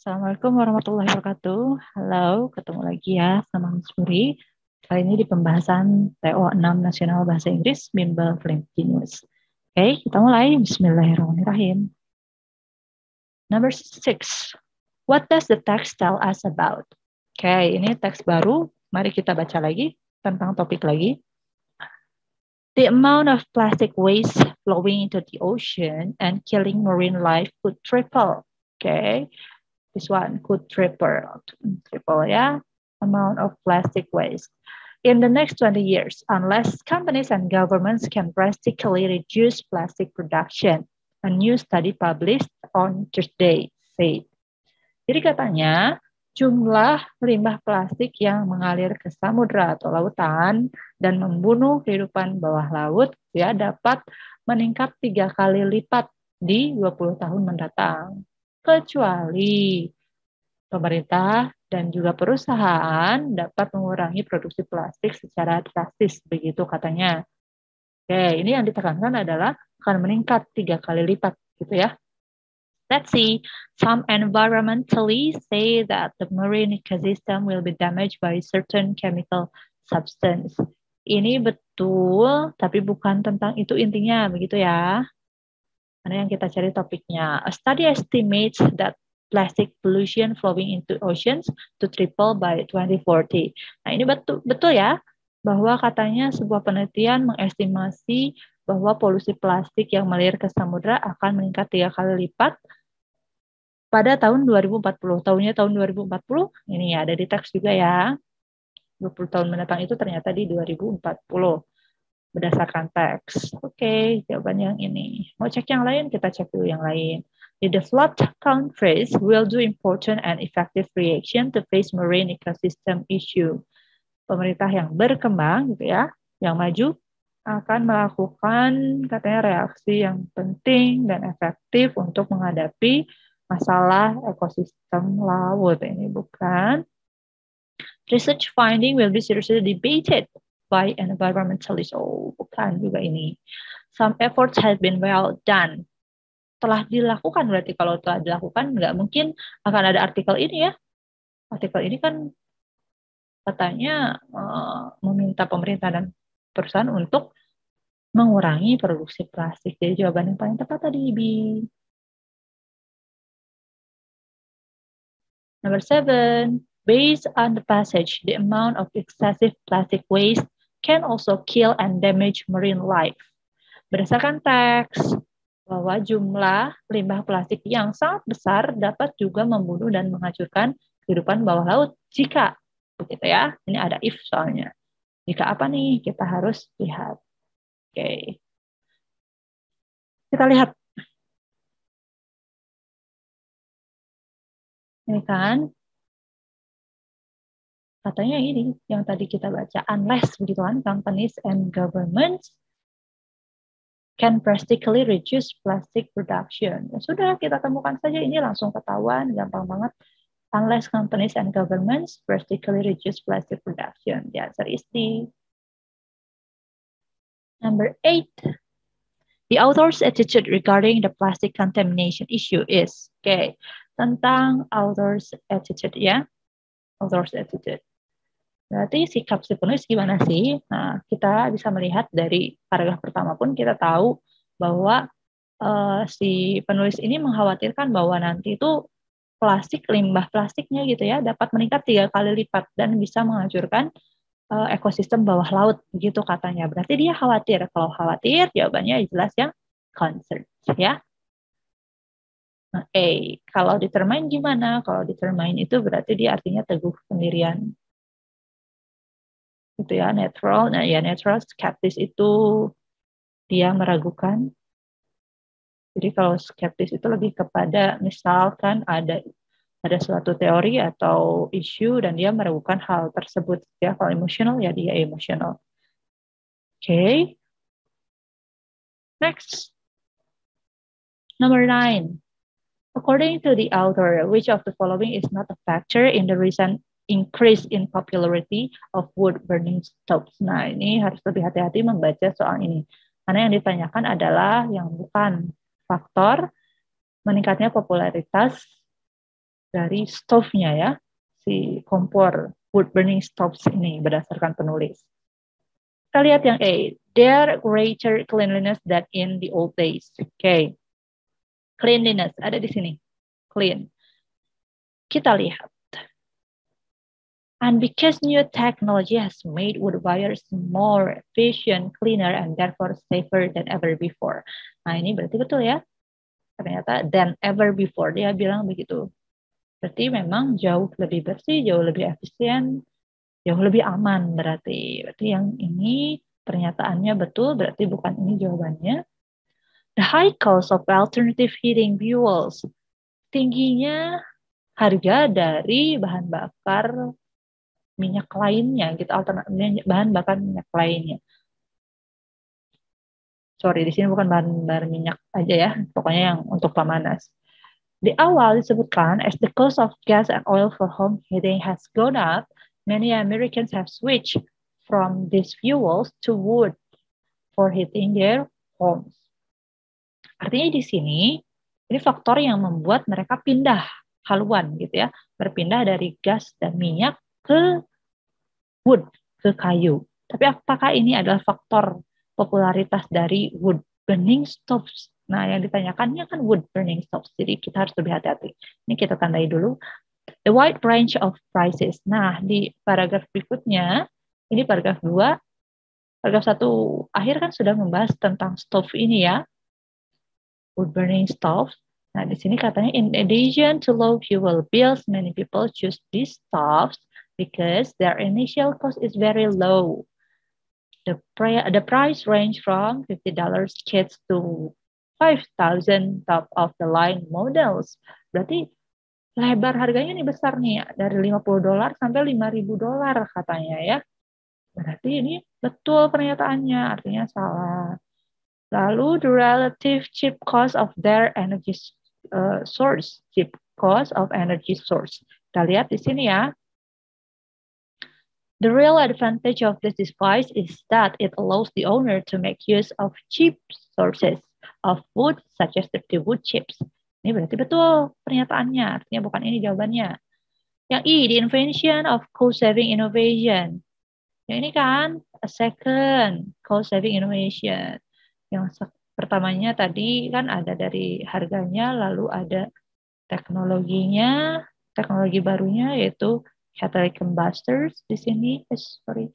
Assalamualaikum warahmatullahi wabarakatuh. Halo, ketemu lagi ya sama Miss Puri. Kali ini di pembahasan TO6 Nasional Bahasa Inggris, Bimbel Flame Genius. Oke, kita mulai. Bismillahirrahmanirrahim. Number 6. What does the text tell us about? Oke, ini teks baru. Mari kita baca lagi tentang topik lagi. The amount of plastic waste flowing into the ocean and killing marine life could triple. Okay. This one could triple ya, amount of plastic waste in the next 20 years unless companies and governments can drastically reduce plastic production. A new study published on Thursday said. Jadi katanya jumlah limbah plastik yang mengalir ke samudra atau lautan dan membunuh kehidupan bawah laut ya dapat meningkat 3 kali lipat di 20 tahun mendatang. Kecuali pemerintah dan juga perusahaan dapat mengurangi produksi plastik secara drastis, begitu katanya. Oke, ini yang ditekankan adalah akan meningkat 3 kali lipat, gitu ya. Let's see. Some environmentalists say that the marine ecosystem will be damaged by certain chemical substance. Ini betul, tapi bukan tentang itu intinya, begitu ya. Mana yang kita cari topiknya. A study estimates that plastic pollution flowing into oceans to triple by 2040. Nah, ini betul ya, bahwa katanya sebuah penelitian mengestimasi bahwa polusi plastik yang mengalir ke samudra akan meningkat 3 kali lipat pada tahun 2040. Tahunnya tahun 2040, ini ya, ada di teks juga ya. 20 tahun mendatang itu ternyata di 2040. Berdasarkan teks. Oke, jawaban yang ini. Mau cek yang lain, kita cek dulu yang lain. The developed countries will do important and effective reaction to face marine ecosystem issue. Pemerintah yang berkembang, gitu ya, yang maju, akan melakukan katanya reaksi yang penting dan efektif untuk menghadapi masalah ekosistem laut. Ini bukan. Research finding will be seriously debated by environmentalists. Oh, bukan juga ini. Some efforts have been well done. Telah dilakukan, berarti kalau telah dilakukan, nggak mungkin akan ada artikel ini ya. Artikel ini kan katanya meminta pemerintah dan perusahaan untuk mengurangi produksi plastik. Jadi jawaban yang paling tepat tadi, B. Number 7. Based on the passage, the amount of excessive plastic waste can also kill and damage marine life. Berdasarkan teks, bahwa jumlah limbah plastik yang sangat besar dapat juga membunuh dan menghancurkan kehidupan bawah laut jika, begitu ya, ini ada if soalnya. Jika apa nih? Kita harus lihat. Oke. Kita lihat. Ini kan, katanya ini yang tadi kita baca, unless begitu kan, companies and governments can drastically reduce plastic production. Ya sudah, kita temukan saja ini langsung ketahuan, gampang banget. Unless companies and governments drastically reduce plastic production. The answer is D. Number 8. The author's attitude regarding the plastic contamination issue is, okay, tentang author's attitude ya. Author's attitude. Berarti sikap si penulis gimana sih? Nah, kita bisa melihat dari paragraf pertama pun kita tahu bahwa si penulis ini mengkhawatirkan bahwa nanti itu limbah plastiknya gitu ya, dapat meningkat 3 kali lipat dan bisa menghancurkan ekosistem bawah laut, begitu katanya. Berarti dia khawatir. Kalau khawatir, jawabannya jelas yang concern ya. Oke, kalau determine gimana? Kalau determine itu berarti dia artinya teguh pendirian. Itu ya, netral. Nah, ya netral, skeptis itu dia meragukan. Jadi kalau skeptis itu lebih kepada misalkan ada suatu teori atau isu dan dia meragukan hal tersebut ya. Kalau emosional ya dia emosional. Oke. Next. Number 9. According to the author, which of the following is not a factor in the recent increase in popularity of wood burning stoves? Nah, ini harus lebih hati-hati membaca soal ini. Karena yang ditanyakan adalah yang bukan faktor meningkatnya popularitas dari stove-nya ya, si kompor wood burning stoves ini berdasarkan penulis. Kita lihat yang A, there greater cleanliness than in the old days. Oke. Cleanliness ada di sini. Clean. Kita lihat. And because new technology has made wood fires more efficient, cleaner, and therefore safer than ever before. Nah, ini berarti betul ya. Ternyata than ever before. Dia bilang begitu. Berarti memang jauh lebih bersih, jauh lebih efisien, jauh lebih aman berarti. Berarti yang ini pernyataannya betul, berarti bukan ini jawabannya. The high cost of alternative heating fuels. Tingginya harga dari bahan bakar minyak lainnya, gitu, bahan bakar minyak lainnya. Sorry, di sini bukan bahan bakar minyak aja ya, pokoknya yang untuk pemanas. Di awal disebutkan, as the cost of gas and oil for home heating has gone up, many Americans have switched from these fuels to wood for heating their homes. Artinya di sini, ini faktor yang membuat mereka pindah haluan gitu ya, berpindah dari gas dan minyak ke wood, ke kayu. Tapi apakah ini adalah faktor popularitas dari wood burning stoves? Nah, yang ditanyakannya kan wood burning stoves, jadi kita harus lebih hati-hati. Ini kita tandai dulu. The wide range of prices. Nah, di paragraf berikutnya, ini paragraf 2, paragraf 1 akhir kan sudah membahas tentang stove ini ya, wood burning stove. Nah, di sini katanya, in addition to low fuel bills, many people choose these stoves because their initial cost is very low. The price range from $50 kits to 5,000 top of the line models. Berarti lebar harganya nih besar nih, dari $50 sampai $5.000 katanya ya. Berarti ini betul pernyataannya, artinya salah. Lalu the relative cheap cost of their energy source, cheap cost of energy source. Kita lihat di sini ya. The real advantage of this device is that it allows the owner to make use of cheap sources of wood such as dirty wood chips. Ini berarti betul pernyataannya, artinya bukan ini jawabannya. Yang I, the invention of cost-saving innovation. Yang ini kan, a second cost-saving innovation. Yang pertamanya tadi kan ada dari harganya, lalu ada teknologinya, teknologi barunya yaitu catalytic combustors di sini, sorry.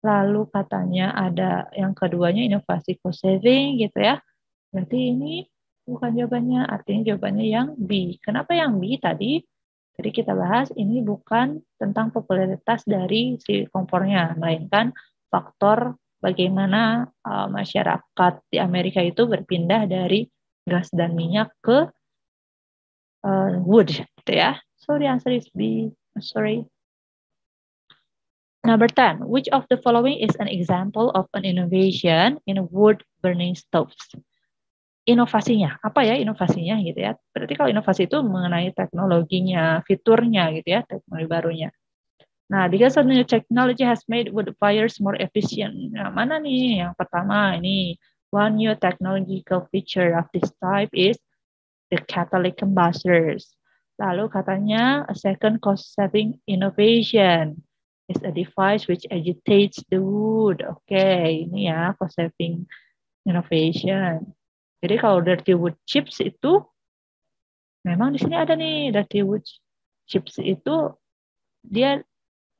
Lalu katanya ada yang keduanya inovasi cost saving gitu ya. Berarti ini bukan jawabannya, artinya jawabannya yang B. Kenapa yang B tadi? Jadi kita bahas ini bukan tentang popularitas dari si kompornya, melainkan faktor bagaimana masyarakat di Amerika itu berpindah dari gas dan minyak ke wood, gitu ya. So the answer is B. Sorry. Number 10, which of the following is an example of an innovation in wood burning stoves? Inovasinya, apa ya inovasinya gitu ya. Berarti kalau inovasi itu mengenai teknologinya, fiturnya gitu ya, teknologi barunya. Nah, because new technology has made wood fires more efficient. Nah, mana nih? Yang pertama ini, one new technological feature of this type is the catalytic combustors. Lalu katanya a second cost-saving innovation is a device which agitates the wood. Oke, ini ya cost-saving innovation. Jadi kalau dirty wood chips itu, memang di sini ada nih dirty wood chips itu dia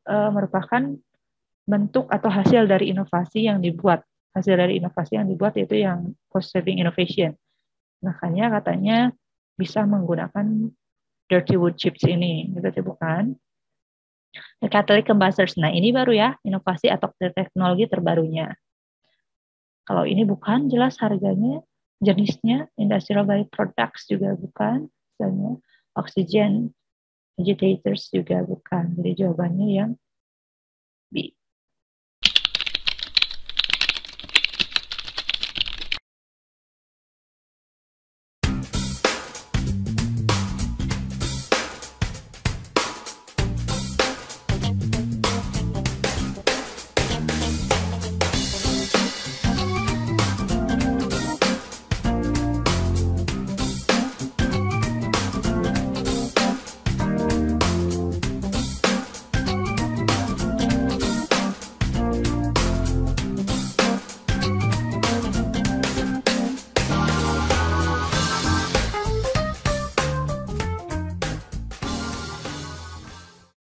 merupakan bentuk atau hasil dari inovasi yang dibuat. Hasil dari inovasi yang dibuat itu yang cost-saving innovation. Makanya katanya bisa menggunakan dirty wood chips ini, berarti bukan. The catalytic combustors, nah ini baru ya, inovasi atau teknologi terbarunya. Kalau ini bukan, jelas harganya, jenisnya, industrial byproducts juga bukan, misalnya oxygen agitators juga bukan. Jadi jawabannya yang B.